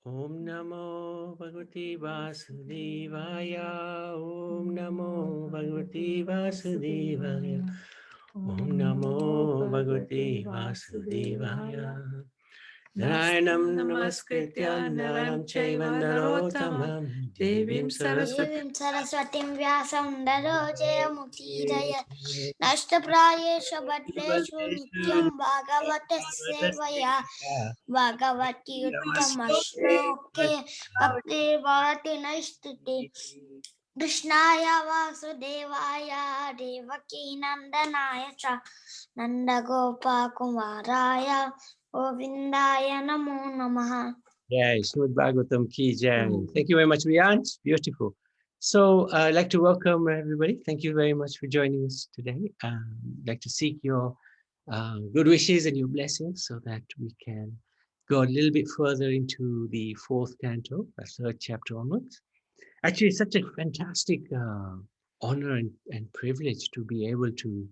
Om Namo Bhagavate Vasudevaya. Om Namo Bhagavate Vasudevaya. Om Namo Bhagavate Vasudevaya. Narayanam Namaskritya Naram Chaiva Narottamam Devim Saraswati Devim Saraswatim Vyasam Daro Jayamukiraya Nashtaprayesha Bhatreshu Nityam Bhagavata Sevaya Bhagavati Uttamashloke Bhakti Bharati Naistute Krishnaya Vasudevaya Devaki Nandanaya Cha Nanda Gopa Kumaraya Govindaya Namo Namaha. Jai, Srimad Bhagavatam ki jai. Thank you very much, Riyan. Beautiful. So I'd like to welcome everybody. Thank you very much for joining us today. I'd like to seek your good wishes and your blessings so that we can go a little bit further into the fourth canto, the third chapter onwards. Actually, it's such a fantastic honor and privilege to be able to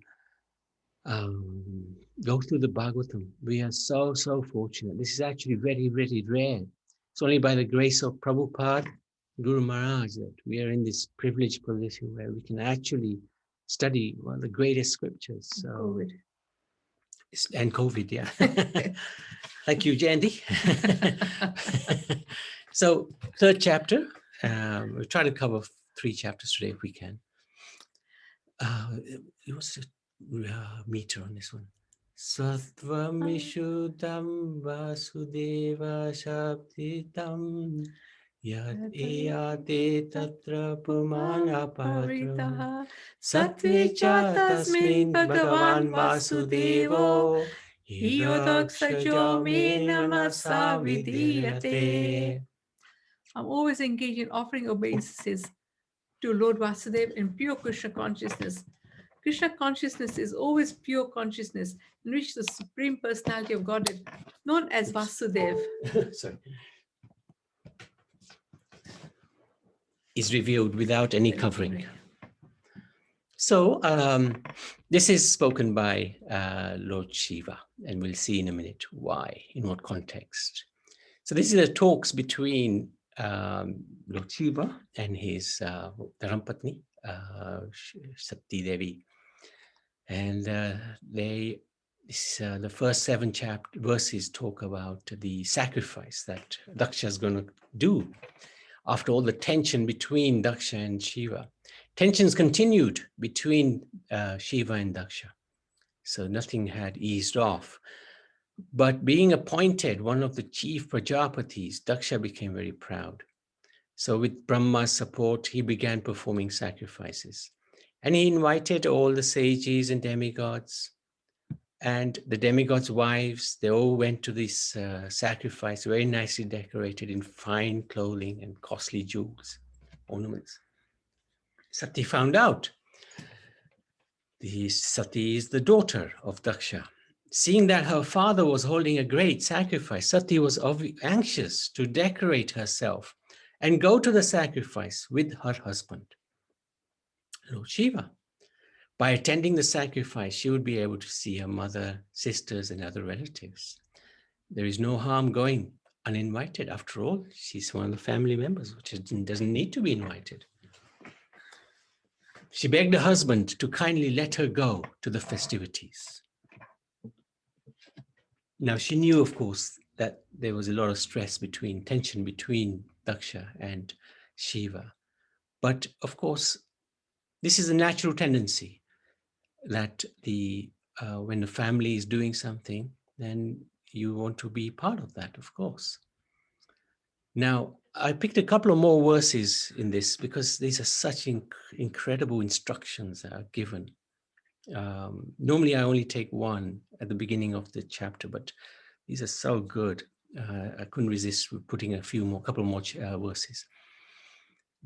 go through the Bhagavatam. We are so fortunate. This is actually very, very rare. It's only by the grace of Prabhupada, Guru Maharaj, that we are in this privileged position where we can actually study one of the greatest scriptures. So, COVID. And COVID, yeah. Thank you, Jandy. So, third chapter. We're trying to cover 3 chapters today if we can. What's the meter on this one? Satvamishudam Vasudeva Shabditam Yad Iyate Tatra Pumana Pavitra Satvecha Tasmin Bhagavan Vasudevo Hirodaksajo Me Namasa Vidiyate. I'm always engaged in offering obeisances to Lord Vasudeva in pure Krishna consciousness. Krishna consciousness is always pure consciousness in which the Supreme Personality of Godhead, known as Vasudeva, is revealed without any covering. So this is spoken by Lord Shiva, and we'll see in a minute why, in what context. So this is the talks between Lord Shiva and his Dharampatni, Sati Devi. And the first 7 verses talk about the sacrifice that Daksha is going to do after all the tension between Daksha and Shiva. Tensions continued between Shiva and Daksha. So nothing had eased off. But being appointed one of the chief Prajapatis, Daksha became very proud. So with Brahma's support, he began performing sacrifices. And he invited all the sages and demigods and the demigods' wives. They all went to this sacrifice, very nicely decorated in fine clothing and costly jewels, ornaments. Sati found out. Sati is the daughter of Daksha. Seeing that her father was holding a great sacrifice, Sati was anxious to decorate herself and go to the sacrifice with her husband, Lord Shiva. By attending the sacrifice, she would be able to see her mother, sisters, and other relatives. There is no harm going uninvited. After all, she's one of the family members, which doesn't need to be invited. She begged her husband to kindly let her go to the festivities. Now, she knew, of course, that there was a lot of tension between Daksha and Shiva. But, of course, this is a natural tendency that when the family is doing something, then you want to be part of that, of course. Now, I picked a couple of more verses in this because these are such incredible instructions that are given. Normally, I only take one at the beginning of the chapter, but these are so good. I couldn't resist putting a couple more verses.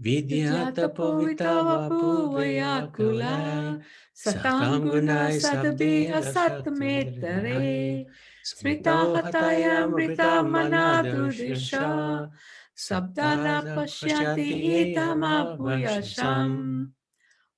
Vidyata povita vapu vayakulai sakam gunai sabde asat metare smita hataya amrita manadusha sabdana pasyanti etama bhuyasham.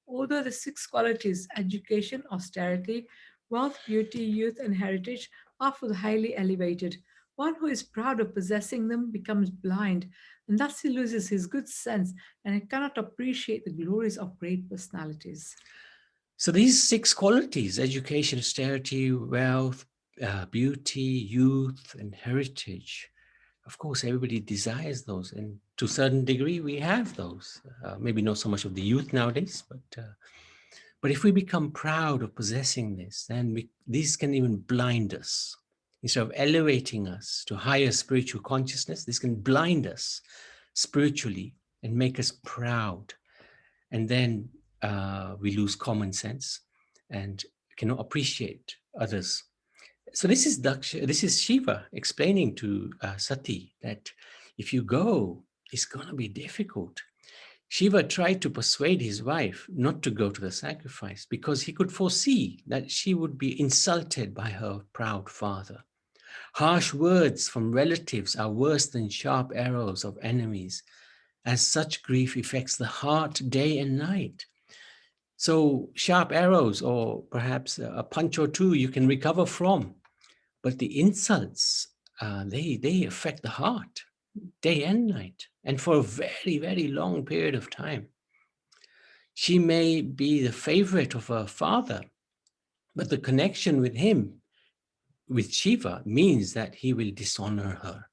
Although the 6 qualities, education, austerity, wealth, beauty, youth, and heritage, are for the highly elevated, One who is proud of possessing them becomes blind, and thus he loses his good sense and he cannot appreciate the glories of great personalities. So these 6 qualities, education, austerity, wealth, beauty, youth, and heritage, of course, everybody desires those. And to a certain degree, we have those. Maybe not so much of the youth nowadays, but if we become proud of possessing this, then these can even blind us. Instead of elevating us to higher spiritual consciousness, this can blind us spiritually and make us proud. And then we lose common sense and cannot appreciate others. So this is Shiva explaining to Sati that if you go, it's going to be difficult. Shiva tried to persuade his wife not to go to the sacrifice because he could foresee that she would be insulted by her proud father. Harsh words from relatives are worse than sharp arrows of enemies, as such grief affects the heart day and night. So sharp arrows, or perhaps a punch or two, you can recover from, but the insults, they affect the heart day and night, and for a very, very long period of time. She may be the favorite of her father, but the connection with him, with Shiva, means that he will dishonor her.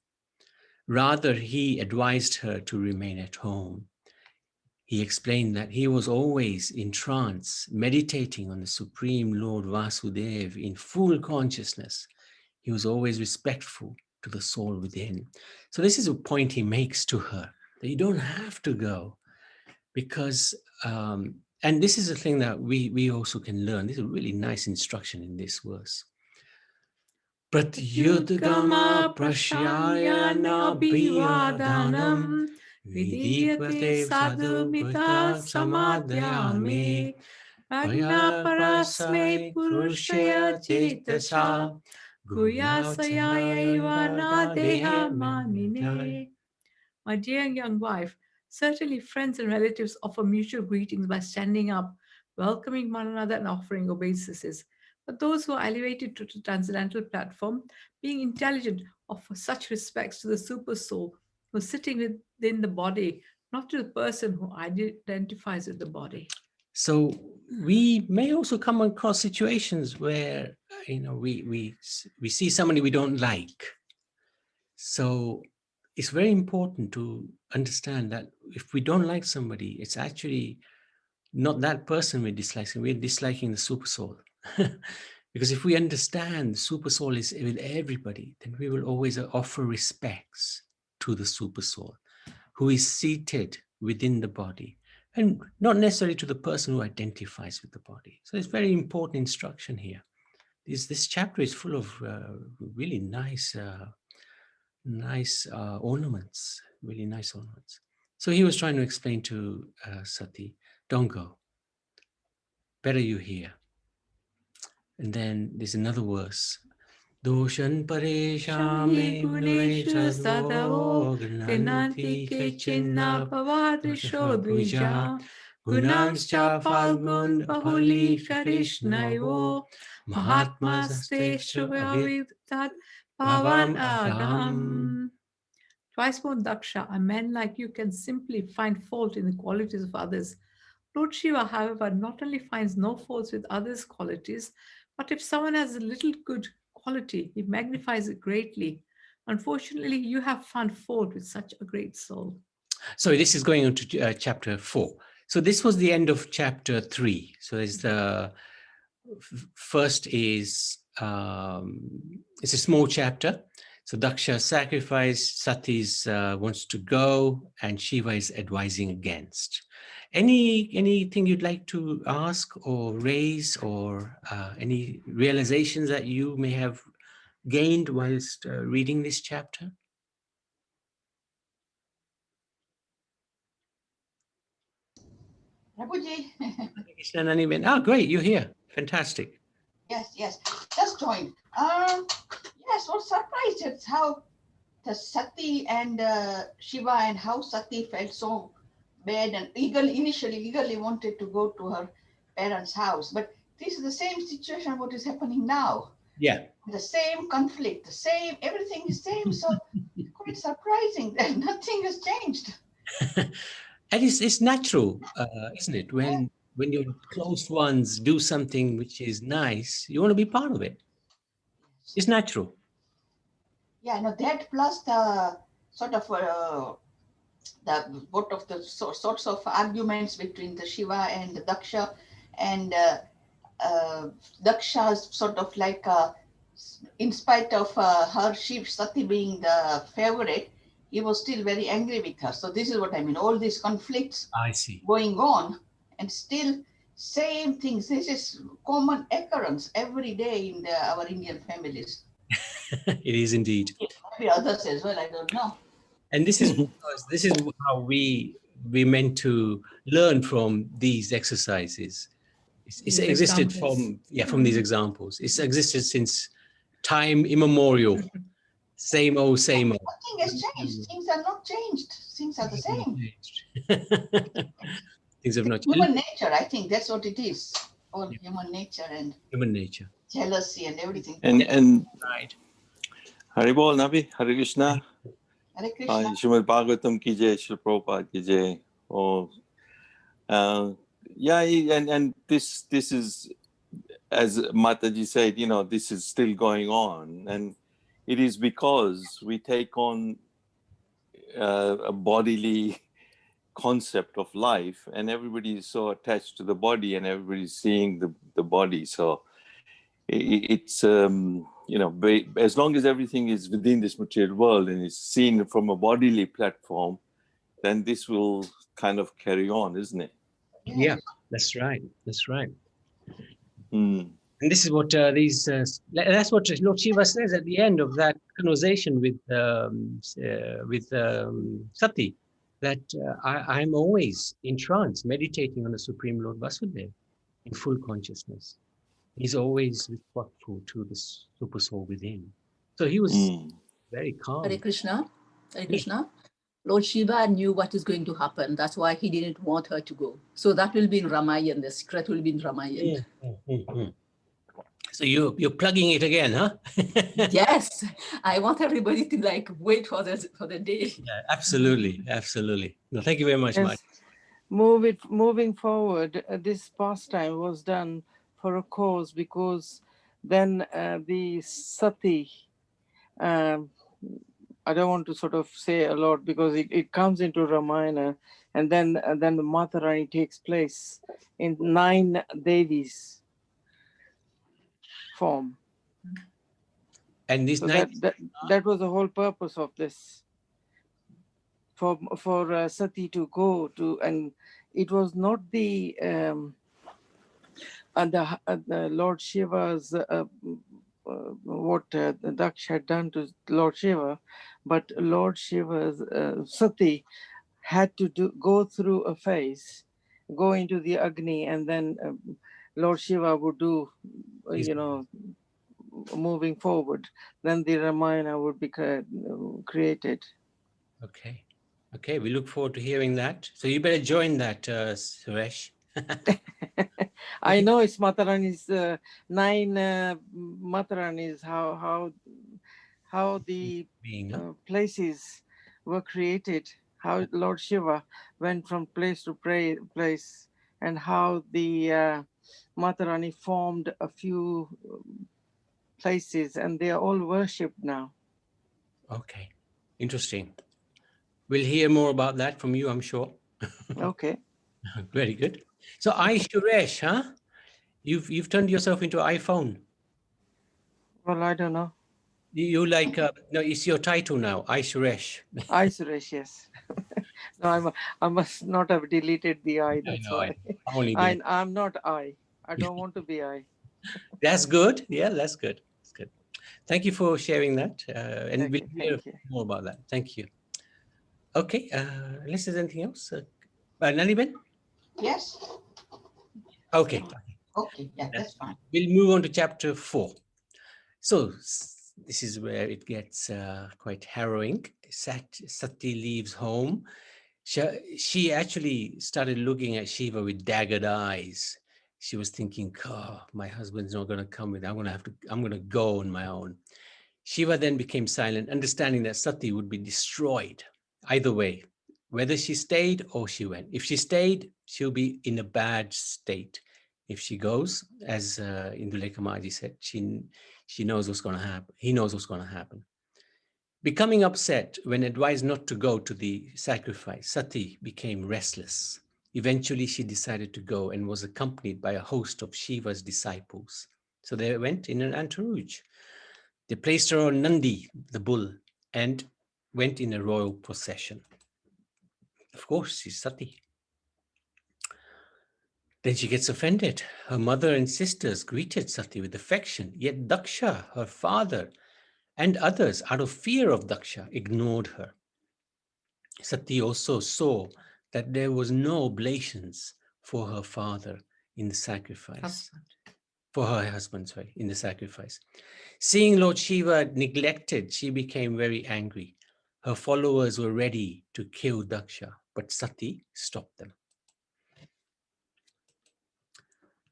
Rather, he advised her to remain at home. He explained that he was always in trance, meditating on the Supreme Lord Vasudeva in full consciousness. He was always respectful to the soul within. So this is a point he makes to her, that you don't have to go, because, and this is a thing that we also can learn. This is a really nice instruction in this verse. Pratyudgama prashyayana bhivadanam vidivate sadhumita samadhyame Vyaparasme purushaya cetasa Guyasayayaiva deha manine. My dear young wife, certainly friends and relatives offer mutual greetings by standing up, welcoming one another and offering obeisances. But those who are elevated to the transcendental platform, being intelligent, offer such respects to the super soul who is sitting within the body, not to the person who identifies with the body. So we may also come across situations where, we see somebody we don't like. So it's very important to understand that if we don't like somebody, it's actually not that person we're disliking. We're disliking the super soul. Because if we understand the super soul is with everybody, then we will always offer respects to the super soul who is seated within the body, and not necessarily to the person who identifies with the body. So it's very important instruction here. This chapter is full of really nice ornaments, really nice ornaments. So he was trying to explain to Sati, don't go. Better you here. And then there's another verse. Doshan pareshame gunesha sadavo gnanti ke chinna pavadrisho dvija gunanscha falgun bahuli karishnaivo mahatmaste Shubhavitat Pavan Agam. Twice born Daksha, a man like you can simply find fault in the qualities of others. Lord Shiva, however, not only finds no faults with others' qualities, but if someone has a little good quality, he magnifies it greatly. Unfortunately, you have found fault with such a great soul. So this is going on to chapter 4. So this was the end of chapter 3. So there's the first is, it's a small chapter. So Daksha sacrificed, Sati's wants to go, and Shiva is advising against. Anything you'd like to ask or raise, or any realizations that you may have gained whilst reading this chapter? Prabhuji. Oh, great, you're here. Fantastic. Yes, just joined. Yes, was surprised at how the Sati and Shiva, and how Sati felt so bad and initially eagerly wanted to go to her parents' house. But this is the same situation what is happening now. Yeah. The same conflict, the same, everything is same. So it's quite surprising that nothing has changed. And it's natural, isn't it? When your close ones do something which is nice, you want to be part of it. It's natural. Yeah, no, that plus the sort of the both of the sorts of arguments between the Shiva and the Daksha, and Daksha's sort of like in spite of her Shiv Sati being the favorite, he was still very angry with her. So this is what I mean. All these conflicts I see. going on, and still same things. This is common occurrence every day in our Indian families. It is indeed. Maybe others as well. I don't know. And this is because this is how we meant to learn from these exercises. It's These existed examples. from these examples. It's existed since time immemorial. Same old, same old. Nothing has changed. Things are not changed. Things are the same. Things have not Human changed. nature, I think that's what it is. All human nature and Human nature. jealousy and everything. And Right. Haribol Nabi, Hare Krishna. Hare Krishna. Srimad Bhagavatam ki jai, Srila Prabhupada ki jai. Oh, yeah, and this is, as Mataji said, you know, this is still going on, and it is because we take on a bodily concept of life, and everybody is so attached to the body, and everybody's seeing the body. So it's you know, as long as everything is within this material world and is seen from a bodily platform, then this will kind of carry on, isn't it? Yeah, that's right. That's right. Mm. And this is what that's what Lord Shiva says at the end of that conversation with Sati, that I'm always in trance, meditating on the Supreme Lord Vasudeva in full consciousness. He's always respectful to the super soul within. So he was very calm. Hare Krishna. Hare Krishna. Lord Shiva knew what is going to happen. That's why he didn't want her to go. So that will be in Ramayana. The secret will be in Ramayana. So you're plugging it again, huh? Yes, I want everybody to like wait for the day. Yeah, absolutely, absolutely. No, thank you very much, Mike. Moving forward, this pastime was done for a cause, because then the Sati, I don't want to sort of say a lot because it comes into Ramayana, and then the Mata Rani takes place in 9 Devis form. And this So night, that was the whole purpose of this, for Sati to go to, and it was not the Lord Shiva's what the Daksh had done to Lord Shiva, but Lord Shiva's Sati had to go through a phase, go into the Agni, and then Lord Shiva would do, you know, moving forward. Then the Ramayana would be created. okay. Okay, we look forward to hearing that. So you better join that, Suresh. I know it's Matarani's 9 Mataranis, how the places were created, how Lord Shiva went from place to place, and how the Matarani formed a few places, and they are all worshipped now. Okay, interesting. We'll hear more about that from you, I'm sure. Okay. Very good. So Suresh, huh? You've turned yourself into iPhone. Well, I don't know. You like no, it's your title now, Suresh. Suresh, yes. No, I must not have deleted the I. That's why. I'm not I. I don't want to be I. That's good. Yeah, that's good. That's good. Thank you for sharing that. And we'll hear more about that. Thank you. Okay, unless there's anything else. Naliben? Yes. Okay. Okay, yeah, that's fine. We'll move on to chapter 4. So this is where it gets quite harrowing. Sati leaves home. She actually started looking at Shiva with daggered eyes. She was thinking, oh, my husband's not going to come with, I'm going to go on my own. Shiva then became silent, understanding that Sati would be destroyed either way, whether she stayed or she went. If she stayed, she'll be in a bad state. If she goes, as Indulekha Maji said, she knows what's going to happen. He knows what's going to happen. Becoming upset when advised not to go to the sacrifice, Sati became restless. Eventually, she decided to go and was accompanied by a host of Shiva's disciples. So they went in an entourage. They placed her on Nandi, the bull, and went in a royal procession. Of course, she's Sati. Then she gets offended. Her mother and sisters greeted Sati with affection, yet Daksha, her father, and others, out of fear of Daksha, ignored her. Sati also saw that there was no oblations for her father in the sacrifice. For her husband, in the sacrifice. Seeing Lord Shiva neglected, she became very angry. Her followers were ready to kill Daksha, but Sati stopped them.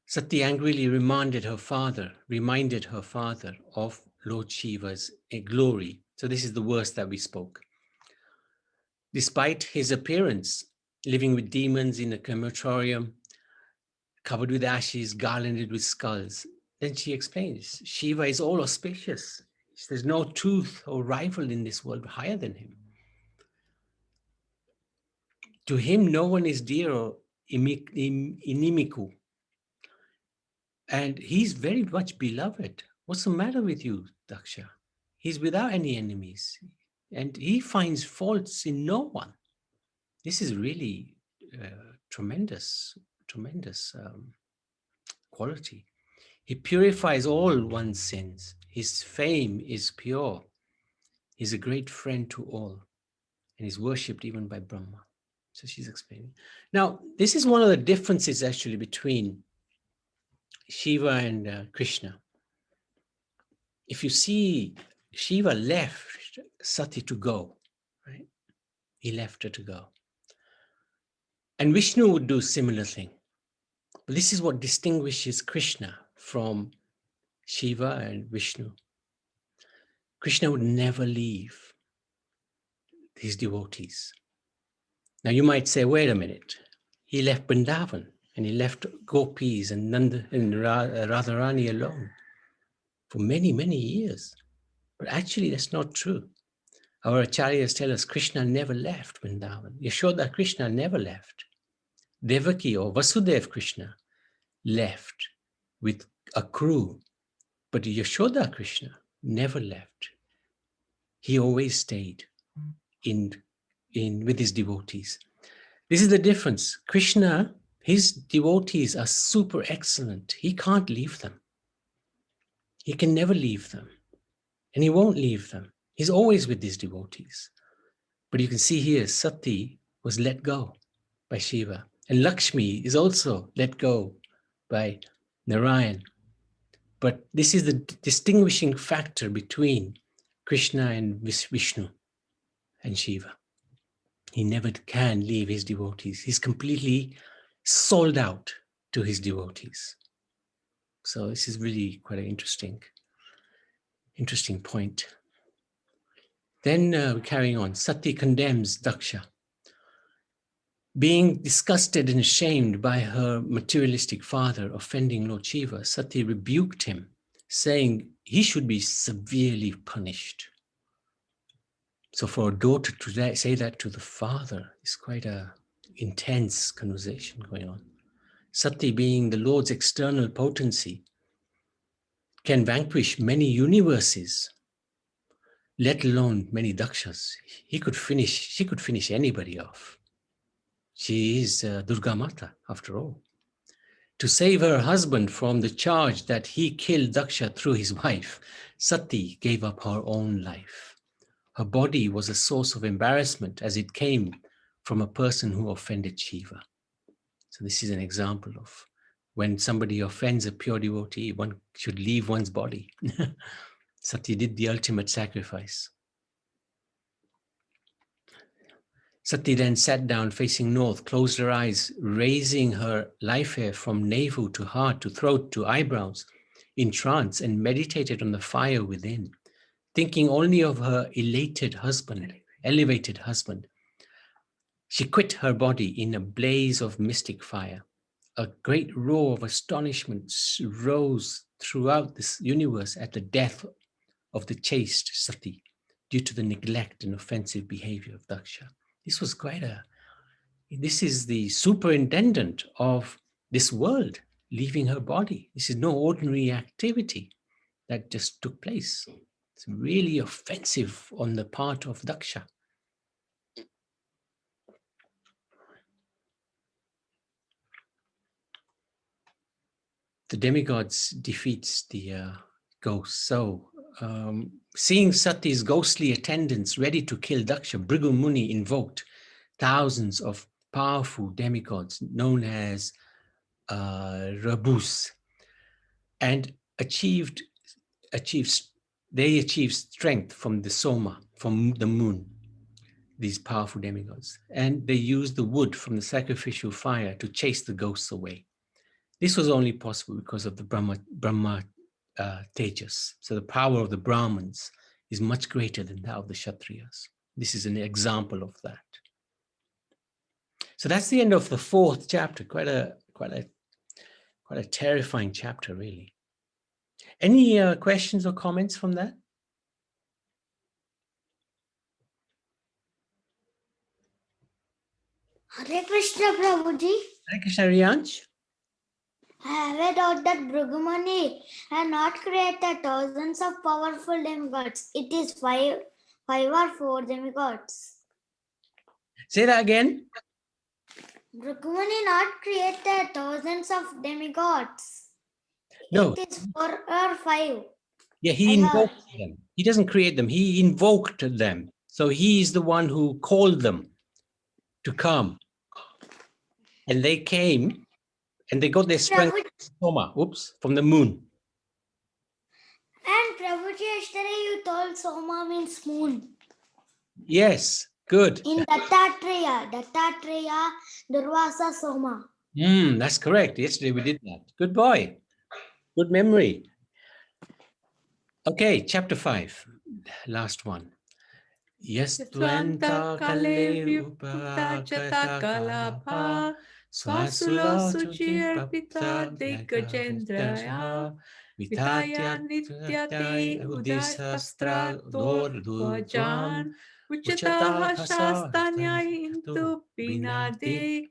Sati angrily reminded her father of Lord Shiva's glory. So this is the verse that we spoke. Despite his appearance, living with demons in a crematorium, covered with ashes, garlanded with skulls, then she explains, Shiva is all auspicious. There's no truth or rival in this world higher than him. To him, no one is dear or inimical. And he's very much beloved. What's the matter with you, Daksha? He's without any enemies. And he finds faults in no one. This is really tremendous quality. He purifies all one's sins. His fame is pure. He's a great friend to all. And is worshipped even by Brahma. So she's explaining. Now, this is one of the differences actually between Shiva and Krishna. If you see, Shiva left Sati to go, right? He left her to go. And Vishnu would do a similar thing. But this is what distinguishes Krishna from Shiva and Vishnu. Krishna would never leave his devotees. Now you might say, wait a minute. He left Vrindavan and he left gopis and Nanda and Radharani alone for many, many years. But actually that's not true. Our acharyas tell us Krishna never left Vrindavan. Yashoda Krishna never left. Devaki or Vasudev Krishna left with a crew. But Yashoda Krishna never left. He always stayed with his devotees. This is the difference. Krishna, his devotees are super excellent. He can't leave them. He can never leave them. And he won't leave them. He's always with his devotees. But you can see here, Sati was let go by Shiva. And Lakshmi is also let go by Narayan. But this is the distinguishing factor between Krishna and Vishnu and Shiva. He never can leave his devotees. He's completely sold out to his devotees. So this is really quite an interesting point. Then carrying on, Sati condemns Daksha. Being disgusted and ashamed by her materialistic father offending Lord Shiva, Sati rebuked him, saying he should be severely punished. So for a daughter to say that to the father is quite an intense conversation going on. Sati, being the Lord's external potency, can vanquish many universes, let alone many Dakshas. She could finish anybody off. She is Durga Mata, after all. To save her husband from the charge that he killed Daksha through his wife, Sati gave up her own life. Her body was a source of embarrassment as it came from a person who offended Shiva. So this is an example of when somebody offends a pure devotee, one should leave one's body. Sati did the ultimate sacrifice. Sati then sat down facing north, closed her eyes, raising her life hair from navel to heart to throat to eyebrows in trance, and meditated on the fire within, thinking only of her elevated husband. She quit her body in a blaze of mystic fire. A great roar of astonishment rose throughout this universe at the death of the chaste Sati due to the neglect and offensive behavior of Daksha. This is the superintendent of this world leaving her body. This is no ordinary activity that just took place. It's really offensive on the part of Daksha. The demigods defeats the ghosts. So seeing Sati's ghostly attendants ready to kill Daksha, Bhrigu Muni invoked thousands of powerful demigods known as Rabus, and achieved strength from the Soma, from the moon, these powerful demigods. And they used the wood from the sacrificial fire to chase the ghosts away. This was only possible because of the Brahma Tejas. So the power of the Brahmins is much greater than that of the Kshatriyas. This is an example of that. So that's the end of the 4th chapter. Quite a terrifying chapter, really. Any questions or comments from that? Hare Krishna, Prabhuji. Hare Krishna, Riyansh. I have a doubt that Bhrigu Muni had not created thousands of powerful demigods. It is five or four demigods. Say that again. Bhrigu Muni not created thousands of demigods. No. It is 4 or 5. Yeah, he invoked them. He doesn't create them. He invoked them. So he is the one who called them to come. And they came and they got their strength from the moon. And Prabhuji, yesterday you told Soma means moon. Yes, good. In Dattatreya, Durvasa, Soma. That's correct. Yesterday we did that. Good boy. Good memory. Okay, chapter 5, last one. Yes, Twanta Kale Rupa Kata Kalapa Swasulo Suchir Pita Dekajendraya Vitaya Nityati Udisastra Dor Durjan Uchata Shastanya into Binadik.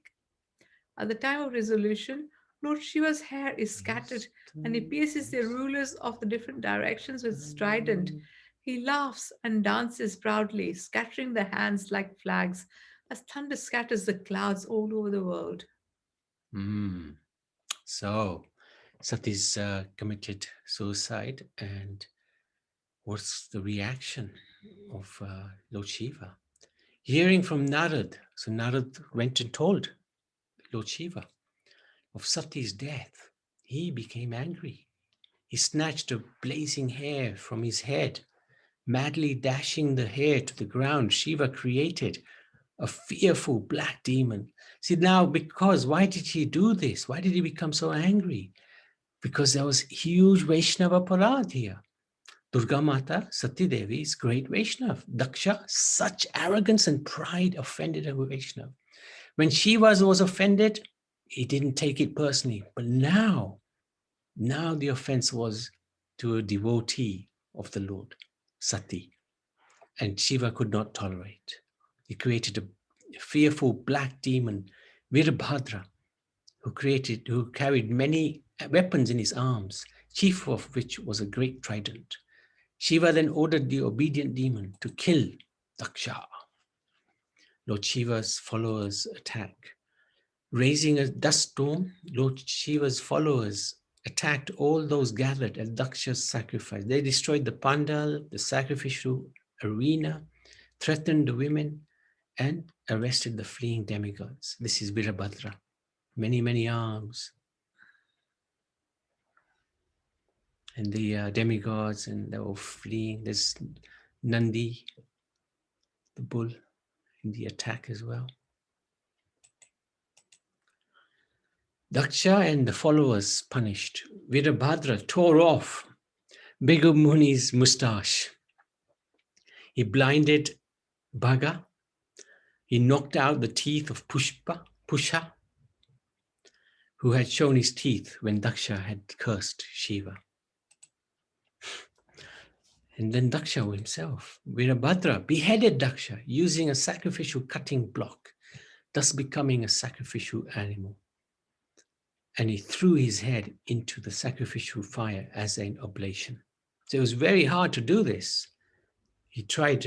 At the time of resolution, Lord Shiva's hair is scattered and he pierces the rulers of the different directions with his trident. He laughs and dances proudly, scattering the hands like flags as thunder scatters the clouds all over the world. So, Sati's committed suicide, and what's the reaction of Lord Shiva? Hearing from Narad, so Narad went and told Lord Shiva of Sati's death. He became angry. He snatched a blazing hair from his head, madly dashing the hair to the ground. Shiva created a fearful black demon. See now, why did he do this? Why did he become so angry? Because there was huge Vaishnava parad here. Durga Mata, Sati Devi is great Vaishnav. Daksha, such arrogance and pride offended a Vaishnav. When Shiva was offended, he didn't take it personally. But now the offense was to a devotee of the Lord, Sati. And Shiva could not tolerate. He created a fearful black demon, Virabhadra, who carried many weapons in his arms, chief of which was a great trident. Shiva then ordered the obedient demon to kill Daksha. Lord Shiva's followers attack. Raising a dust storm, Lord Shiva's followers attacked all those gathered at Daksha's sacrifice. They destroyed the pandal, the sacrificial arena, threatened the women, and arrested the fleeing demigods. This is Virabhadra. Many, many arms. And the demigods, and they were fleeing. There's Nandi, the bull, in the attack as well. Daksha and the followers punished. Virabhadra tore off Bhigu Muni's moustache. He blinded Bhaga. He knocked out the teeth of Pusha, who had shown his teeth when Daksha had cursed Shiva. And then Daksha himself, Virabhadra, beheaded Daksha using a sacrificial cutting block, thus becoming a sacrificial animal. And he threw his head into the sacrificial fire as an oblation. So it was very hard to do this. He tried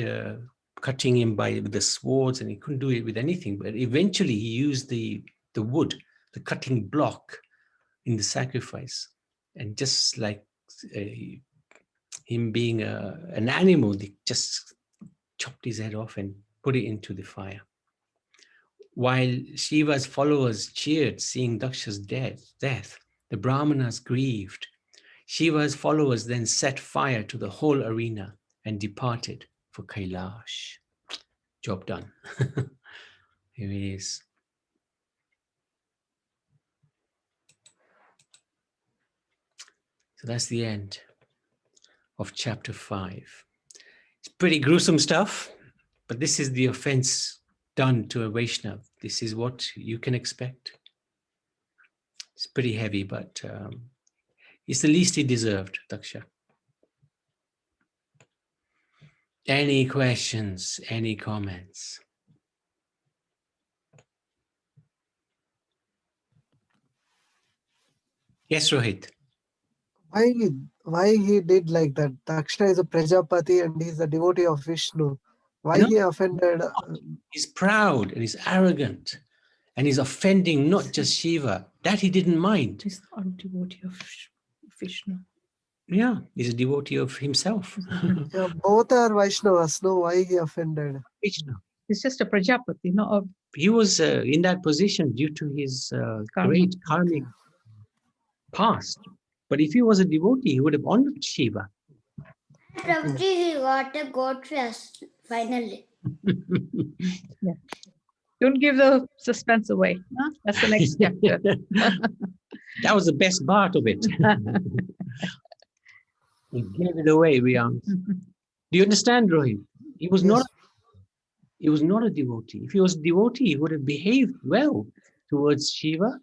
cutting him with the swords, and he couldn't do it with anything. But eventually he used the wood, the cutting block in the sacrifice. And just like him being an animal, they just chopped his head off and put it into the fire. While Shiva's followers cheered, seeing Daksha's death, the Brahmanas grieved. Shiva's followers then set fire to the whole arena and departed for Kailash. Job done. Here it is. So that's the end of chapter 5. It's pretty gruesome stuff, but this is the offense done to a Vaishnava. This is what you can expect. It's pretty heavy, but it's the least he deserved, Daksha. Any questions, any comments? Yes, Rohit. Why he did like that? Daksha is a Prajapati and he's a devotee of Vishnu. Why he offended? He's proud and he's arrogant and he's offending not just Shiva. That he didn't mind. He's not a devotee of Vishnu. Yeah, he's a devotee of himself. Yeah, both are Vaishnavas. No, why he offended? Vishnu. He's just a Prajapati, not a He was in that position due to his great karmic past. But if he was a devotee, he would have honored Shiva. Prabhuji, he got a goat fest finally. Yeah. Don't give the suspense away. Huh? That's the next chapter. That was the best part of it. He gave it away, Riyan. Do you understand, Rohit? He was not a devotee. If he was a devotee, he would have behaved well towards Shiva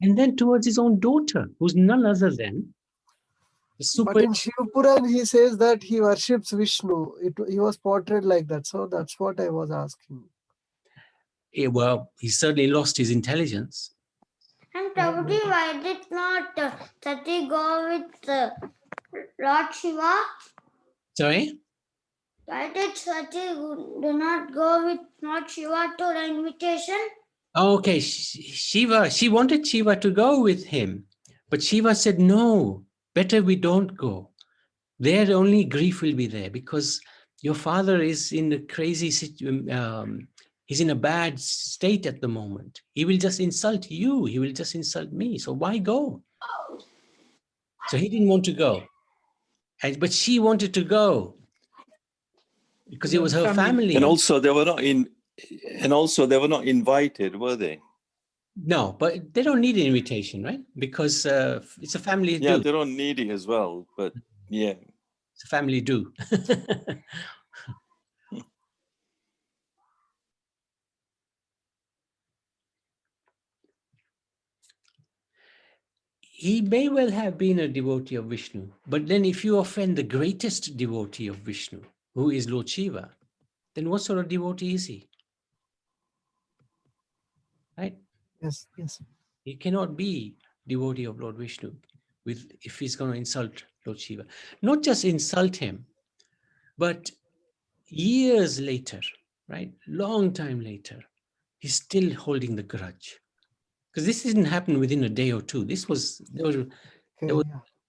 and then towards his own daughter, who's none other than the super. But in Shivapuran, he says that he worships Vishnu. He was portrayed like that. So that's what I was asking. Yeah, well, he certainly lost his intelligence. And Prabhuji, why did not Sati go with Lord Shiva? Sorry? Why did Sati do not go with Lord Shiva to the invitation? Okay, Shiva, she wanted Shiva to go with him, but Shiva said, no, better we don't go. There only grief will be there because your father is in a crazy situation. He's in a bad state at the moment. He will just insult you. He will just insult me. So why go? So he didn't want to go. But she wanted to go because it was her family. And also they were not invited, were they? No, but they don't need an invitation, right? Because it's a family do. Yeah, they don't need it as well, but yeah. It's a family do. He may well have been a devotee of Vishnu, but then if you offend the greatest devotee of Vishnu, who is Lord Shiva, then what sort of devotee is he? Right? Yes, yes. He cannot be devotee of Lord Vishnu if he's going to insult Lord Shiva. Not just insult him, but years later, right? Long time later, he's still holding the grudge. Because this didn't happen within a day or two. There was a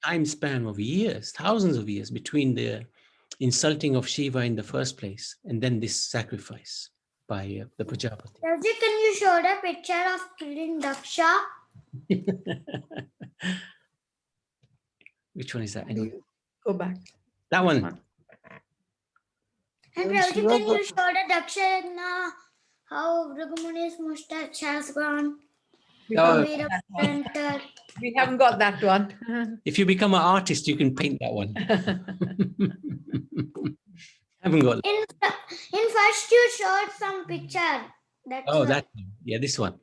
time span of years, thousands of years between the insulting of Shiva in the first place and then this sacrifice by the Prajapati. Prabhuji, can you show the picture of killing Daksha? Which one is that? Go back. That one. And Prabhuji, can you show the Daksha in how Bhrigu mustache has gone. We Oh, haven't got that one. Entered. We haven't got that one. if you become an artist, you can paint that one. Haven't got. In first you showed some picture. That's Oh, why. that. Yeah, this one.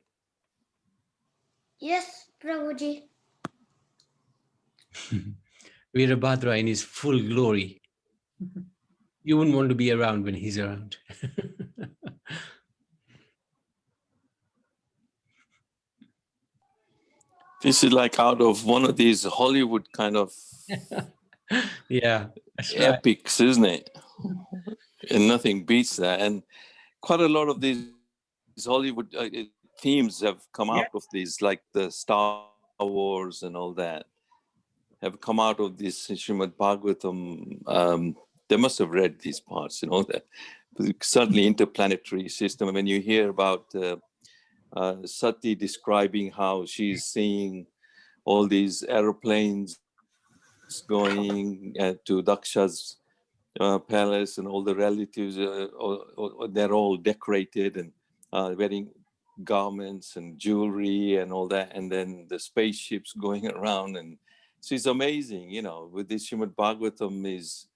Yes, Prabhuji. Virabhadra in his full glory. You wouldn't want to be around when he's around. This is like out of one of these Hollywood kind of Yeah, that's right. epics, isn't it? And nothing beats that. And quite a lot of these Hollywood themes have come out of these, like the Star Wars and all that, have come out of this Srimad Bhagavatam. They must have read these parts, that certainly interplanetary system. When you hear about Sati describing how she's seeing all these aeroplanes going to Daksha's palace, and all the relatives, they're all decorated and wearing garments and jewelry and all that, and then the spaceships going around, and so it's amazing, with this Srimad Bhagavatam is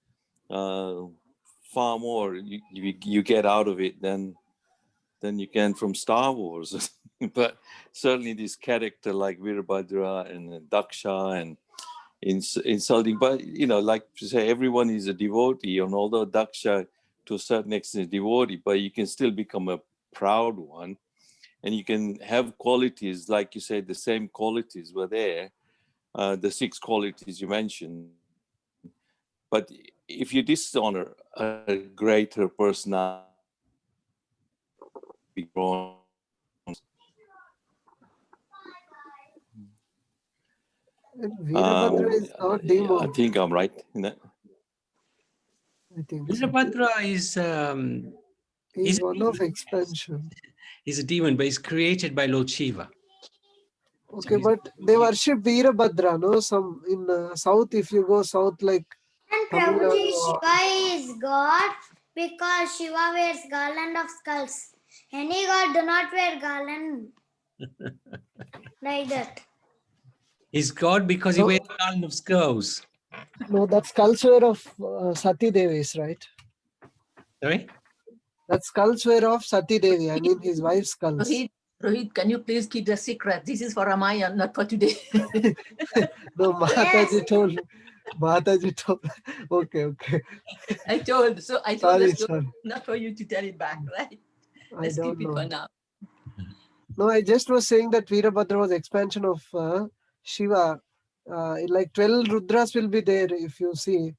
far more you get out of it than you can from Star Wars. But certainly this character like Virabhadra and Daksha and insulting, but like to say, everyone is a devotee, and although Daksha to a certain extent is a devotee, but you can still become a proud one, and you can have qualities, like you said, the same qualities were there, the 6 qualities you mentioned. But if you dishonor a greater personality, And Virabhadra is not demon. I think I'm right in that. I think so. Virabhadra is He's one of expansion. he's a demon, but he's created by Lord Shiva. Okay, but they worship Virabhadra, no? Some in south, if you go south, like And Tamil Prabhuji, Nadu, Shiva is God because Shiva wears garland of skulls. Any god do not wear garland like that. He's God because he No. wears a garland of skulls. no, that's culture of Sati Devis, right? Sorry? That's skulls were of Sati Devi. I mean, his wife's skulls. Rohit, can you please keep the secret? This is for Ramayana, not for today. No, Mataji told. Mataji told. Okay. I told Sorry, the story, sorry. not for you to tell it back, right? I Let's don't keep it know. for now. No, I just was saying that Virabhadra was expansion of Shiva. Like 12 Rudras will be there if you see.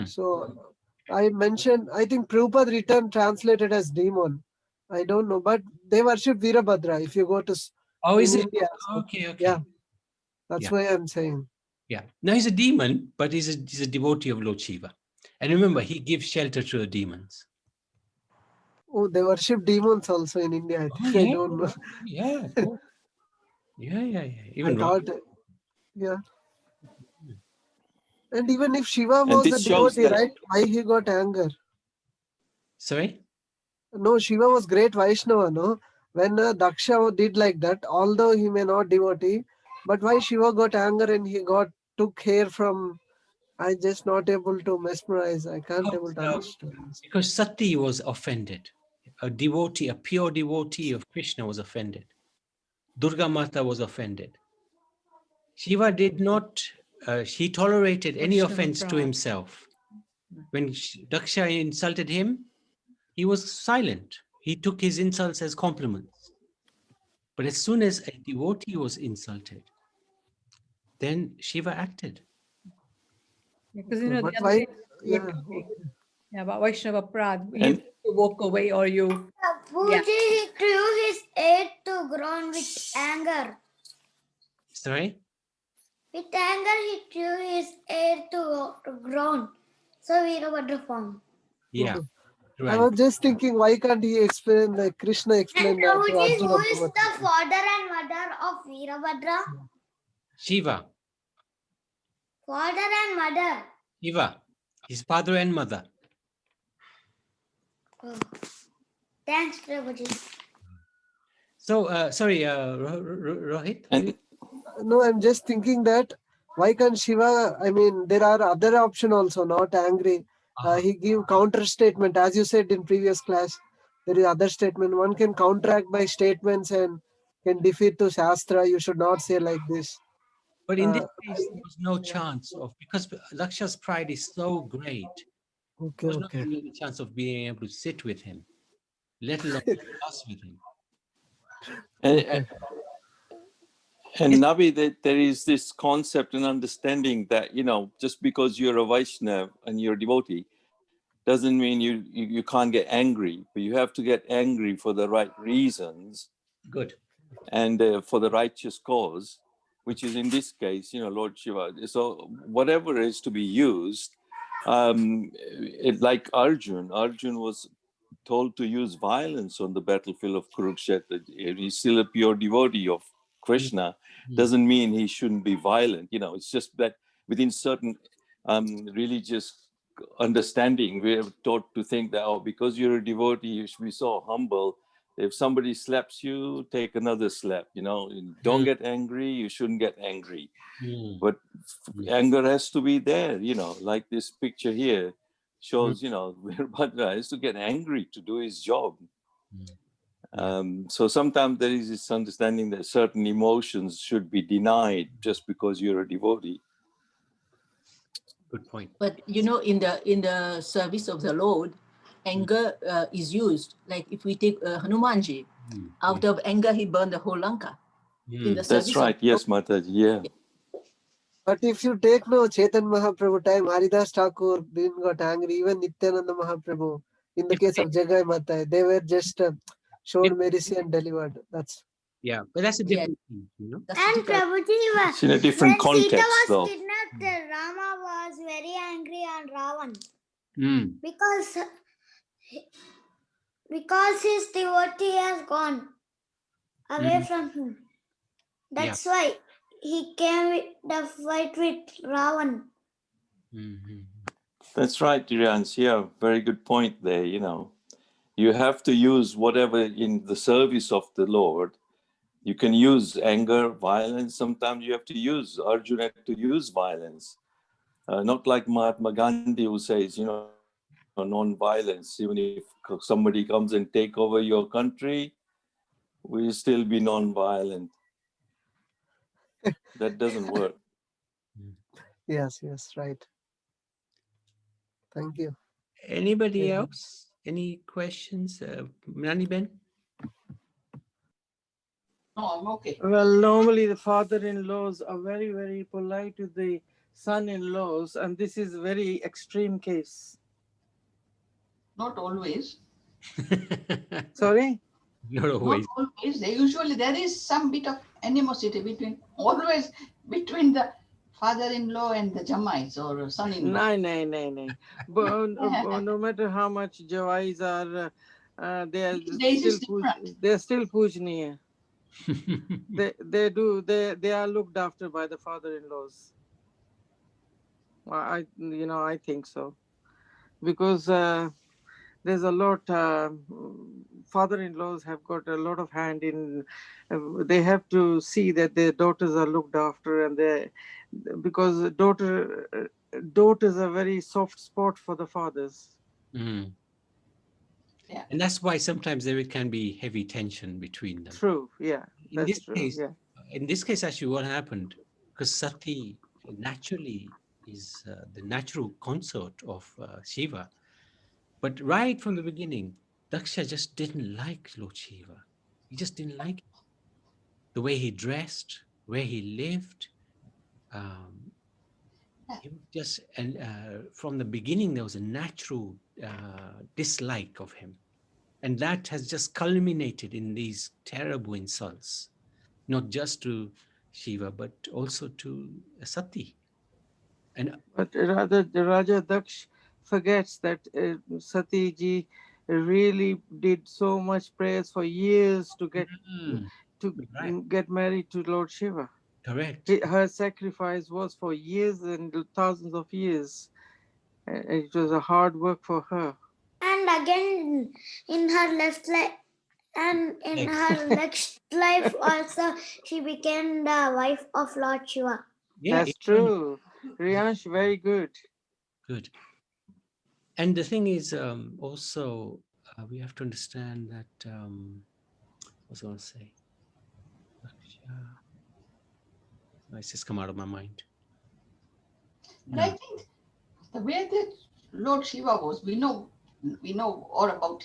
So I mentioned, I think Prabhupada written translated as demon. I don't know, but they worship Virabhadra if you go to Oh, is in it? India. So, Okay. yeah, that's Yeah. why I'm saying. Yeah. No, he's a demon, but he's a devotee of Lord Shiva. And remember, he gives shelter to the demons. Oh, they worship demons also in India. I think. I don't know. Yeah, of course. Yeah. I Even thought, yeah. And even if Shiva And was a this shows devotee, that right? Why he got anger? Sorry? No, Shiva was great Vaishnava, no? When Daksha did like that, although he may not devotee, but why Shiva got anger and he took hair from, I just not able to mesmerize. I can't able to understand. Because Sati was offended. A devotee, a pure devotee of Krishna was offended. Durga Mata was offended. Shiva did not, he tolerated any offense to himself. When Daksha insulted him, he was silent. He took his insults as compliments. But as soon as a devotee was insulted, then Shiva acted. Because But why? Yeah, but Vaishnava Prad, you And- to walk away or you. Prabhuji, he threw his head to ground with anger. Sorry? With anger, he threw his head to ground. So Virabhadra formed. Yeah. I Right. was just thinking, why can't he explain, like Krishna And explained to Prabhuji, Arjuna? who is the father and mother of Virabhadra? Shiva. Father and mother. Shiva. His father and mother. Oh. Thanks, Prabhuji. So, sorry, Rohit. And No, I'm just thinking that why can't Shiva? I mean, there are other option also. Not angry. He give counter statement, as you said in previous class. There is other statement. One can counteract by statements and can defeat to Shastra. You should not say like this. But in this Uh, case, there was no chance of, because Laksha's pride is so great, there Okay, was not okay. really a chance of being able to sit with him, let alone discuss with him. Okay. And Nabi, there is this concept and understanding that, you know, just because you're a Vaishnav and you're a devotee, doesn't mean you can't get angry, but you have to get angry for the right reasons Good. and for the righteous cause, which is in this case, you know, Lord Shiva. So whatever is to be used, like Arjun was told to use violence on the battlefield of Kurukshetra. He's still a pure devotee of Krishna. Doesn't mean he shouldn't be violent. You know, it's just that within certain religious understanding, we're taught to think that, oh, because you're a devotee, you should be so humble. If somebody slaps you, take another slap. You know, don't get angry. You shouldn't get angry. But anger has to be there. You know, like this picture here shows, you know, Veerbhadra has to get angry to do his job. So sometimes there is this understanding that certain emotions should be denied just because you're a devotee. Good point. But you know, in the service of the Lord, anger is used. Like if we take Hanumanji, out of anger he burned the whole Lanka. In the That's service right. of Yes, Mataji. Yeah. But if you take no Chetan Mahaprabhu time, Haridas Thakur didn't got angry. Even Nityananda Mahaprabhu, in the case of Jagai Mata, they were just showed mercy and delivered. That's Yeah, but that's a different thing, you know. That's And different. Prabhuji, It's in a different when Sita context, was though. kidnapped, Rama was very angry on Ravan Mm. because his devotee has gone away from him. That's why he came with the fight with Ravan. That's right, Dirans. Yeah, very good point there. You know, you have to use whatever in the service of the Lord. You can use anger, violence. Sometimes you have to use, Arjuna had to use violence. Not like Mahatma Gandhi who says, you know, non-violence. Even if somebody comes and take over your country, we'll still be non-violent. That doesn't work. yes, right. Thank you. Anybody else? Any questions? Nani Ben? No, I'm okay. Well, normally the father-in-laws are very, very polite to the son-in-laws, and this is a very extreme case. Not always. Sorry? Not always. Not always. Usually there is some bit of animosity between the father-in-law and the Jamais or son-in-law. No. But no matter how much Jawais are, they are still Pujniya. They are looked after by the father-in-laws. I think so, because there's a lot. Father-in-laws have got a lot of hand in. They have to see that their daughters are looked after, and because daughters are very soft spot for the fathers. Yeah. And that's why sometimes there can be heavy tension between them. True. Yeah. In That's this true. case, Yeah. in this case, actually, what happened, because Sati naturally is the natural consort of Shiva, but right from the beginning, Daksha just didn't like Lord Shiva. He just didn't like him. The way he dressed, where he lived. He was just, and from the beginning, there was a natural dislike of him. And that has just culminated in these terrible insults, not just to Shiva, but also to Sati. But rather, the Raja Daksh forgets that Sati ji really did so much prayers for years to get married to Lord Shiva. Correct. Her sacrifice was for years and thousands of years. It was a hard work for her. And again, in her left leg, And in Legs. her next life also, she became the wife of Lord Shiva. Yeah, That's true. Riyansh, very good. good. And the thing is, also, we have to understand that, what was I going to say? It's just come out of my mind. But I think the way that Lord Shiva was, we know all about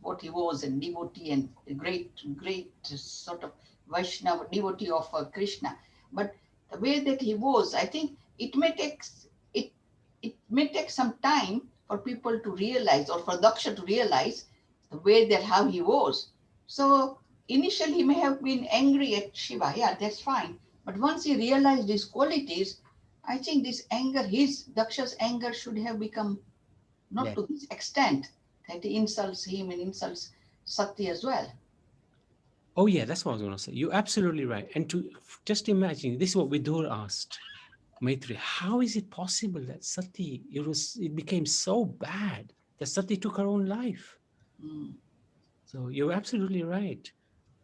what he was, a devotee and a great sort of Vaishnava devotee of Krishna. But the way that he was, I think it may take some time for people to realize, or for Daksha to realize the way that how he was. So initially he may have been angry at Shiva. Yeah, that's fine. But once he realized his qualities, I think this anger, Daksha's anger should have become not to this extent that he insults him and insults Sati as well. Oh yeah, that's what I was going to say. You're absolutely right. And to just imagine, this is what Vidur asked Maitri. How is it possible that Sati, it became so bad that Sati took her own life? Mm. So you're absolutely right.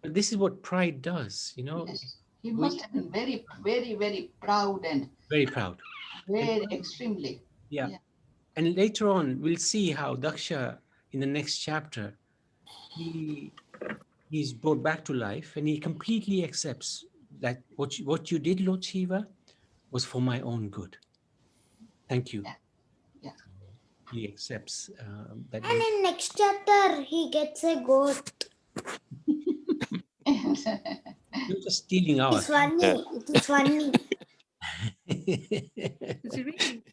But this is what pride does, Yes. He must have been very, very, very proud and very proud. very extremely. Yeah. And later on, we'll see how Daksha, in the next chapter, he's brought back to life, and he completely accepts that what you did, Lord Shiva, was for my own good. Thank you. Yeah. He accepts that. And in next chapter, he gets a goat. You're just stealing It's ours. funny. Yeah. It is funny. Is it really?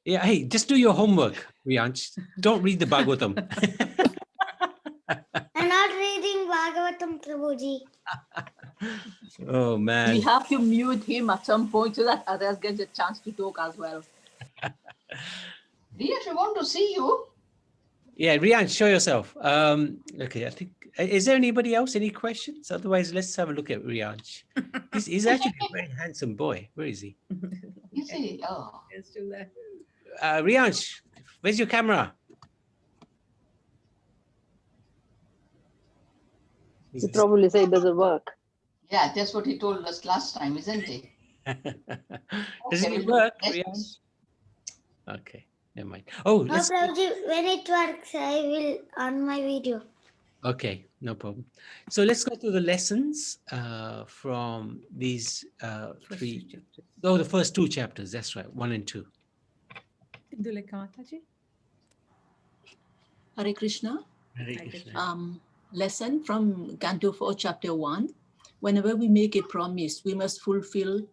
Yeah, hey, just do your homework, Riyansh. Don't read the Bhagavatam. I'm not reading Bhagavatam, Prabhuji. Oh, We man. have to mute him at some point so that others get a chance to talk as well. Riyash, we want to see you. Yeah, Riyansh, show yourself. Okay, I think, is there anybody else? Any questions? Otherwise, let's have a look at Riyansh. He's actually a very handsome boy. Where is he? You see, oh. It's still there. Riyansh, where's your camera? He probably said it doesn't work. Yeah, that's what he told us last time, isn't he? Does Okay, it we'll work, do Riyansh? Okay, never mind. Oh, No, let's. Prabhuji, when it works, I will on my video. Okay, no problem. So let's go to the lessons from these First three. two chapters. Oh, the first two chapters. That's right, 1 and 2. Do like Mataji? Hare Krishna. Hare Hare Krishna. Krishna. Lesson from Canto 4, Chapter 1. Whenever we make a promise, we must fulfill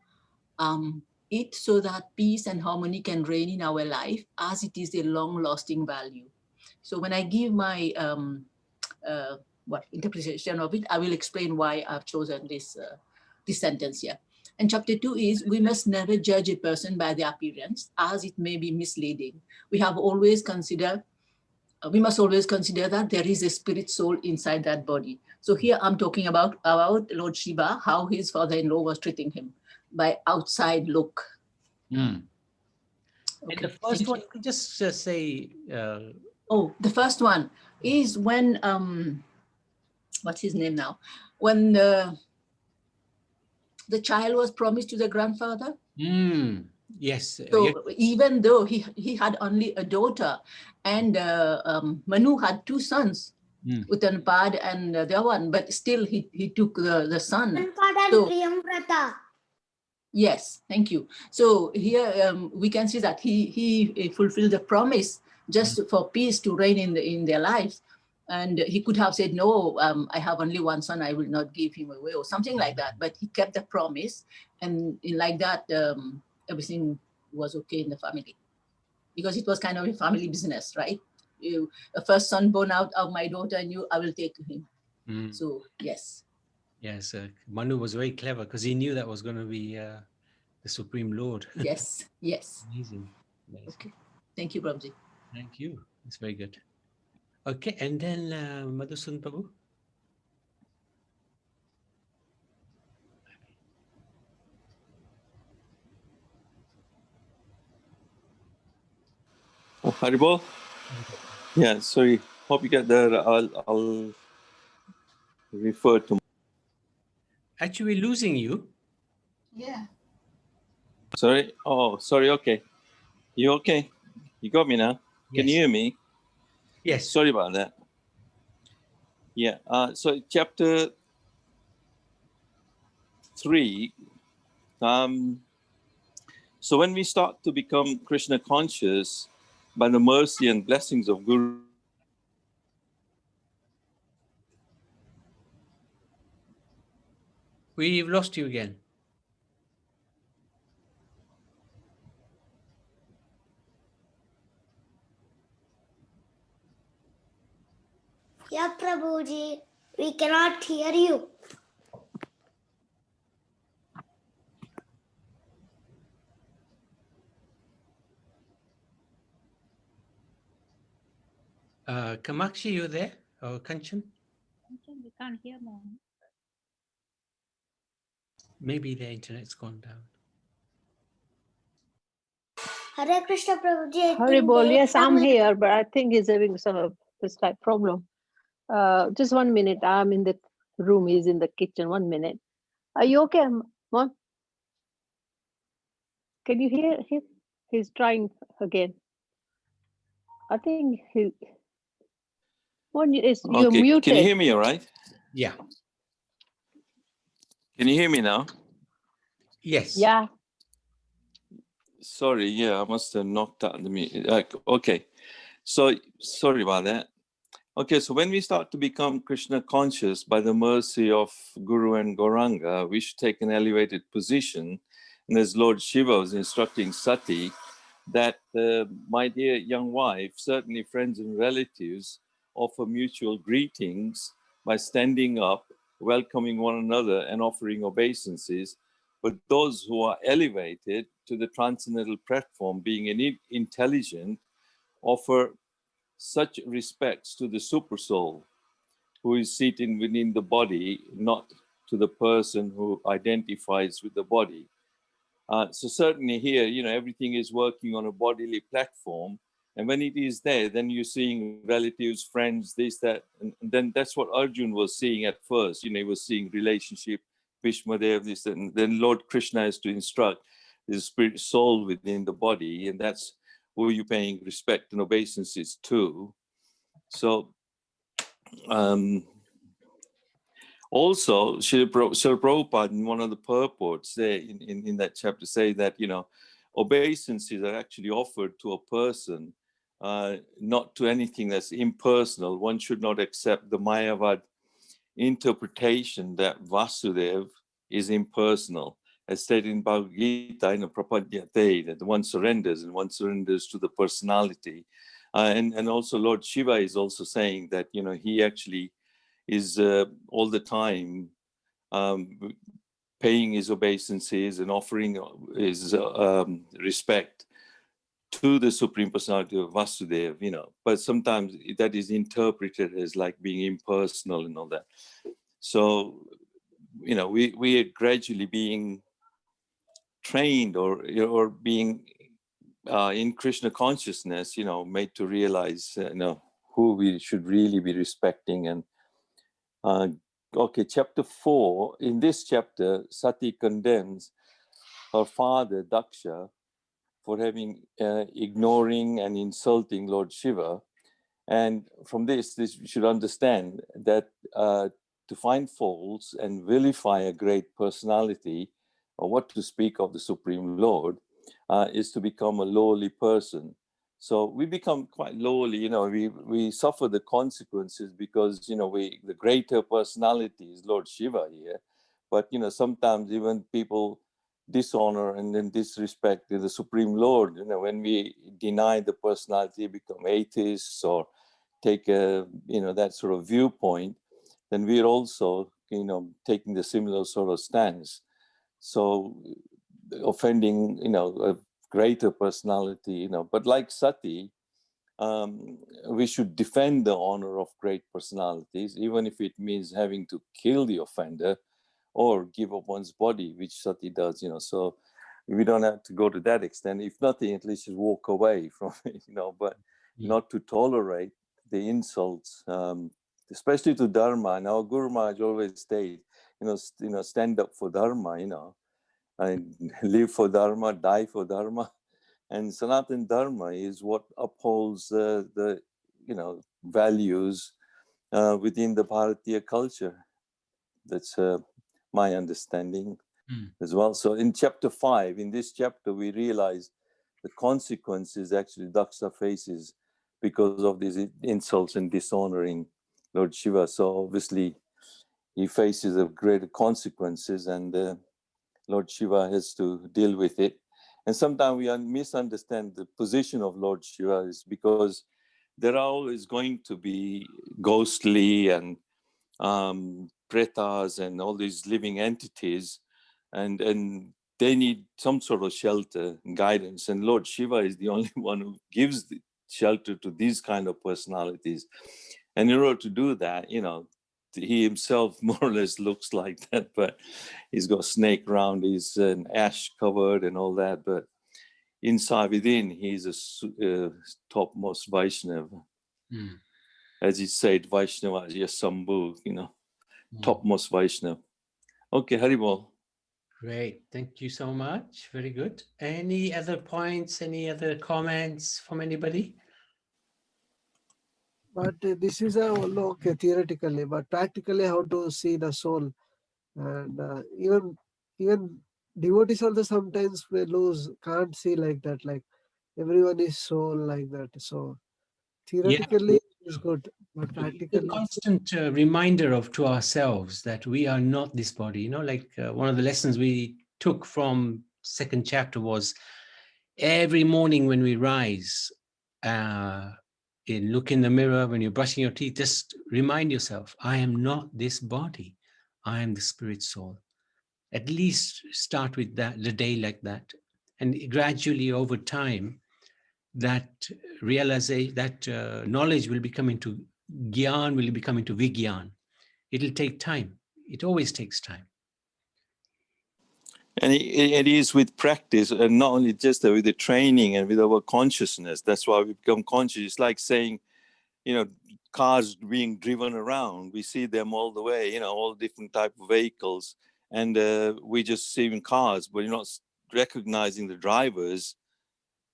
it so that peace and harmony can reign in our life, as it is a long-lasting value. So when I give my interpretation of it, I will explain why I've chosen this sentence here. And chapter 2 is, we must never judge a person by their appearance, as it may be misleading. We must always consider that there is a spirit soul inside that body. So here I'm talking about Lord Shiva, how his father-in-law was treating him by outside look. And Okay, the first one, you can just say. The first one is when, what's his name now? When the child was promised to the grandfather. Yes. So even though he had only a daughter, and Manu had 2 sons, Uttanpad and the other one, but still he took the son. Uttanpad and So, Priyamvrata. yes, thank you. So here we can see that he fulfilled the promise just for peace to reign in their lives. And he could have said, no, I have only 1 son, I will not give him away, or something like that. But he kept the promise, and like that, everything was okay in the family, because it was kind of a family business, right? The first son born out of my daughter, and I will take him. So yes. Yes, Manu was very clever, because he knew that was going to be the Supreme Lord. Yes, yes. Amazing. Okay, thank you, Prabhuji. Thank you. It's very good. Okay, and then Madhusudan Prabhu. Haribol? Yeah, sorry. Hope you get there. I'll refer to. Actually, we're losing you. Yeah. Sorry. Oh, sorry. Okay. You okay? You got me now? Can you Yes. hear me? Yes. Sorry about that. Yeah. So chapter 3. So when we start to become Krishna conscious by the mercy and blessings of Guru, We've lost you again. Yeah, Prabhuji, we cannot hear you. Kamakshi, you there? Or Kanchan? We can't hear mom. Maybe the internet's gone down. Hare Krishna, Prabhuji. I Hari think bol. they Yes, I'm have- here, but I think he's having some of this type problem. Just 1 minute. I'm in the room. He's in the kitchen. 1 minute. Are you okay, Mom? Can you hear him? He's trying again. I think he. You're okay, muted. can you hear me all right? Yeah. Can you hear me now? Yes. Yeah. Sorry, yeah, I must have knocked out the mute. Okay, so sorry about that. Okay, so when we start to become Krishna conscious by the mercy of Guru and Gauranga, we should take an elevated position. And as Lord Shiva was instructing Sati, that my dear young wife, certainly friends and relatives, offer mutual greetings by standing up, welcoming one another, and offering obeisances. But those who are elevated to the transcendental platform, being intelligent, offer such respects to the super soul who is seated within the body, not to the person who identifies with the body. So certainly here, everything is working on a bodily platform. And when it is there, then you're seeing relatives, friends, this, that. And then that's what Arjun was seeing at first. He was seeing relationship, Bhishmadev, this, and then Lord Krishna has to instruct his spirit soul within the body. And that's who you're paying respect and obeisances to. So also, Srila Prabhupada, in one of the purports there in that chapter, say that, obeisances are actually offered to a person, not to anything that's impersonal. One should not accept the Mayavad interpretation that Vasudev is impersonal. As stated in Bhagavad Gita, in a Prapadyate, that one surrenders and one surrenders to the personality. And also Lord Shiva is also saying that, he actually is all the time paying his obeisances and offering his respect to the Supreme Personality of Vasudev, but sometimes that is interpreted as like being impersonal and all that. So, we are gradually being trained or being in Krishna consciousness, made to realize, who we should really be respecting. And okay, chapter 4. In this chapter, Sati condemns her father Daksha for having ignoring and insulting Lord Shiva. And from this we should understand that to find faults and vilify a great personality, or what to speak of the Supreme Lord, is to become a lowly person. So we become quite lowly, we suffer the consequences because, the greater personality is Lord Shiva here. But, sometimes even people dishonor and then disrespect the Supreme Lord. When we deny the personality, become atheists or take a, that sort of viewpoint, then we're also, taking the similar sort of stance. So offending, a greater personality, but like Sati, we should defend the honor of great personalities, even if it means having to kill the offender or give up one's body, which Sati does, so we don't have to go to that extent. If nothing, at least just walk away from it, but not to tolerate the insults especially to Dharma. And our Guru Maharaj always stayed, stand up for Dharma, and live for Dharma, die for Dharma. And Sanatana Dharma is what upholds the values within the Bharatiya culture. That's my understanding as well. So in chapter 5, in this chapter, we realize the consequences actually Daksha faces because of these insults and dishonoring Lord Shiva. So obviously he faces a greater consequences, and Lord Shiva has to deal with it. And sometimes we misunderstand the position of Lord Shiva is because there are always going to be ghostly and pretas and all these living entities, and they need some sort of shelter and guidance. And Lord Shiva is the only one who gives the shelter to these kind of personalities. And in order to do that, he himself more or less looks like that, but he's got snake round, he's an ash covered and all that. But inside within, he's a topmost Vaishnava. As he said, Vaishnava is Sambhu, topmost Vaishnava. Okay, Haribol. Great. Thank you so much. Very good. Any other points, any other comments from anybody? But this is okay theoretically, but practically how to see the soul. And even devotees also sometimes may can't see like that, like everyone is soul like that. So theoretically it's good, but A practically constant reminder to ourselves that we are not this body. Like one of the lessons we took from second chapter was every morning when we rise, look in the mirror, when you're brushing your teeth, just remind yourself, I am not this body. I am the spirit soul. At least start with that, the day like that. And gradually over time, that realization, that knowledge will become into Gyan, will become into Vigyan. It'll take time. It always takes time. And it is with practice, and not only just with the training and with our consciousness. That's why we become conscious. It's like saying, cars being driven around. We see them all the way, all different type of vehicles. And we just see cars, but you're not recognizing the drivers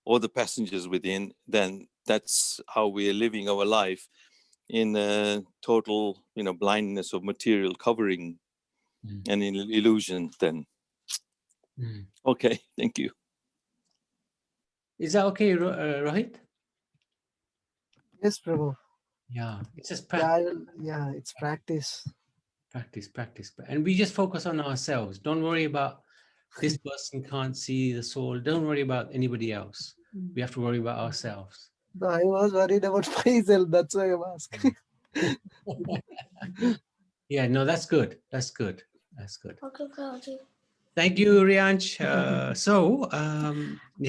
or the passengers within. Then that's how we are living our life in total, blindness of material covering and in illusion then. Okay, thank you. Is that okay, Rohit? yes, Prabhu. Yeah, it's just practice. Yeah, it's practice. Practice. And we just focus on ourselves. Don't worry about this person can't see the soul. Don't worry about anybody else. We have to worry about ourselves. No, I was worried about myself. That's why I'm asking. Yeah, no, that's good. That's good. Okay, Prabhuji. Thank you, Rianch.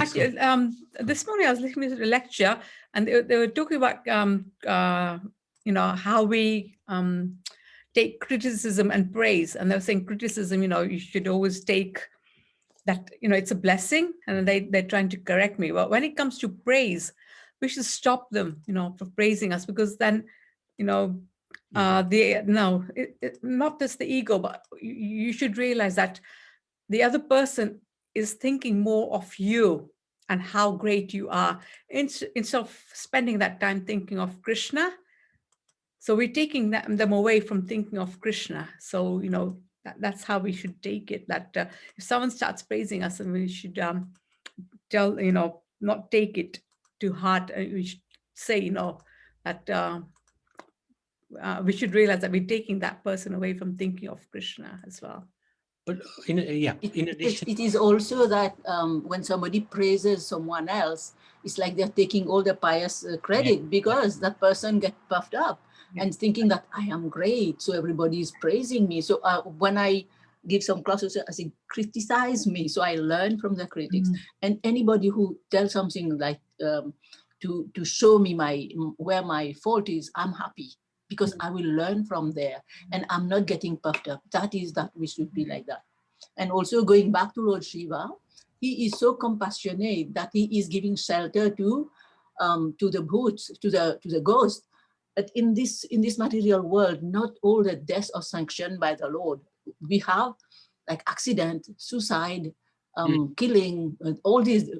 Actually, this morning I was listening to a lecture, and they were talking about how we take criticism and praise. And they were saying criticism, you should always take that, it's a blessing, and they're trying to correct me. But when it comes to praise, we should stop them, for praising us, because then, not just the ego, but you should realize that the other person is thinking more of you and how great you are, instead of spending that time thinking of Krishna. So we're taking them away from thinking of Krishna. So, that's how we should take it, that if someone starts praising us, and we should not take it to heart. We should say, that we should realize that we're taking that person away from thinking of Krishna as well. But in addition, it is also that when somebody praises someone else, it's like they're taking all the pious credit, because that person gets puffed up and thinking that I am great, so everybody is praising me. So when I give some classes, I say, criticize me, so I learn from the critics. And anybody who tells something like to show me where my fault is, I'm happy, because I will learn from there, and I'm not getting puffed up. That we should be like that. And also going back to Lord Shiva, he is so compassionate that he is giving shelter to the bhoots, to the ghost. But in this material world, not all the deaths are sanctioned by the Lord. We have like accident, suicide, killing, all these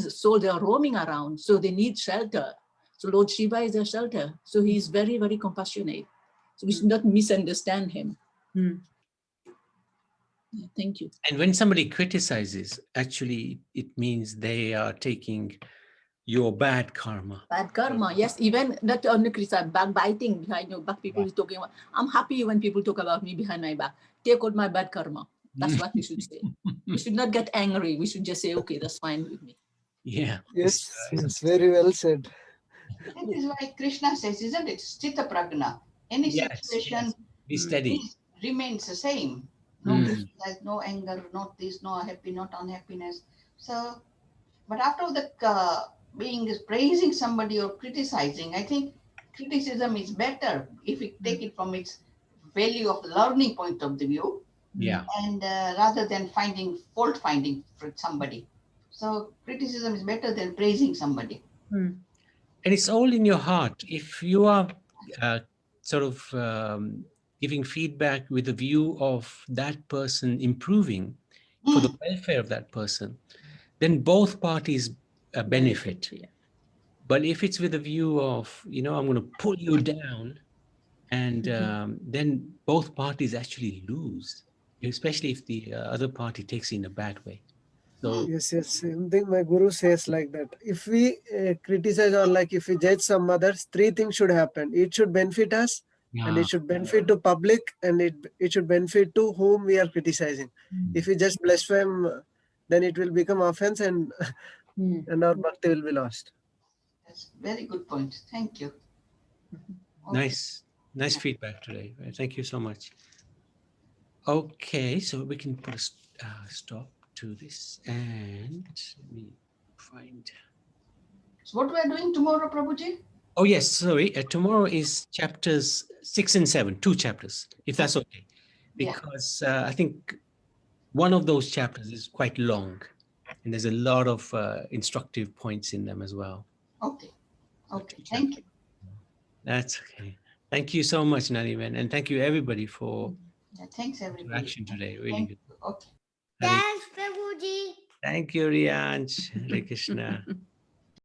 souls, they are roaming around, so they need shelter. So Lord Shiva is a shelter. So he is very, very compassionate. So we should not misunderstand him. Yeah, thank you. And when somebody criticizes, actually, it means they are taking your bad karma. Bad karma, yes. Even not only criticize, backbiting behind your back. People is talking about. I'm happy when people talk about me behind my back. Take out my bad karma. That's what we should say. We should not get angry. We should just say, okay, that's fine with me. Yeah. Yes, yes, very well said. That is why Krishna says, isn't it? Sthita pragna. Any situation Be steady. remains the same. No criticize, no anger, not this, no happy, not unhappiness. So, but after the being praising somebody or criticizing, I think criticism is better if we take it from its value of learning point of the view. Yeah. And rather than fault finding for somebody. So criticism is better than praising somebody. And it's all in your heart. If you are sort of giving feedback with a view of that person improving for the welfare of that person, then both parties benefit. Yeah. But if it's with a view of, I'm going to pull you down, and then both parties actually lose, especially if the other party takes it in a bad way. So Yes, same thing my guru says like that. If we criticize or like if we judge some others, three things should happen. It should benefit us, and it should benefit to public, and it should benefit to whom we are criticizing. If we just blaspheme, then it will become offense, and and our bhakti will be lost. That's very good point. Thank you. Okay. Nice feedback today. Thank you so much. Okay, so we can put a stop to this, and let me find. So what we are doing tomorrow, Prabhuji? Oh yes, sorry. Tomorrow is chapters 6 and 7, 2 chapters, if that's okay, because I think one of those chapters is quite long, and there's a lot of instructive points in them as well. Okay. Okay. Thank you. That's okay. Thank you so much, Nariman, and thank you everybody for thanks everybody. Interaction today. Really good. Okay. Thanks, Prabhuji. Thank you, Rianch. Hare Krishna.